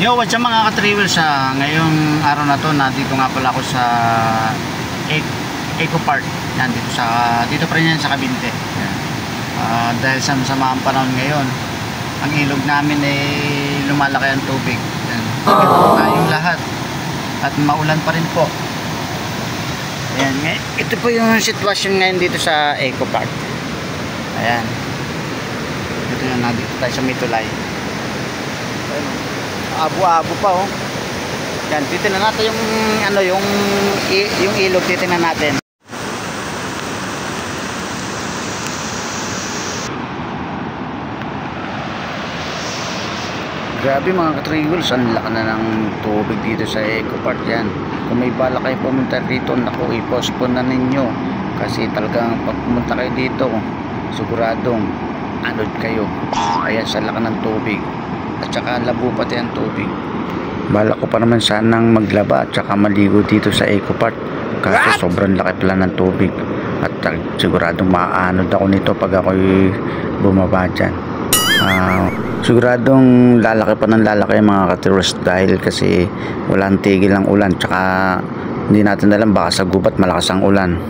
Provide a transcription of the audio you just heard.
Yo, what's up mga ka-travel sa ngayong araw na to, nandito nga pala ako sa Eco Park. Yan, dito pa rin yan sa Cavite. Yan. Dahil sa masama ang panahon ngayon, ang ilog namin ay lumalaki ang tubig. Yan. Tayong lahat at maulan pa rin po. Ayan, ito po yung sitwasyon ngayon dito sa Eco Park. Ayan. Dito na, nandito tayo sa Mitulay. Abo-abo pa oh. Yan, titingnan natin yung ano, yung ilog, titingnan natin. Grabe mga ka-trails, ang laki na ng tubig dito sa Eco Park. Yan, kung may bala kayo pumunta rito, naku, i-postpone na ninyo kasi talagang pag pumunta kayo dito siguradong anod kayo. Ayan, sa laki ng tubig at saka labo pati ang tubig. Bala ko pa naman sanang maglaba at saka maligo dito sa Eco Park kasi sobrang laki pala ng tubig at siguradong maaanod ako nito pag ako'y bumaba dyan. Siguradong lalaki pa ng lalaki mga ka-tourist dahil kasi walang tigil ang ulan, tsaka hindi natin alam, baka sa gubat malakas ang ulan.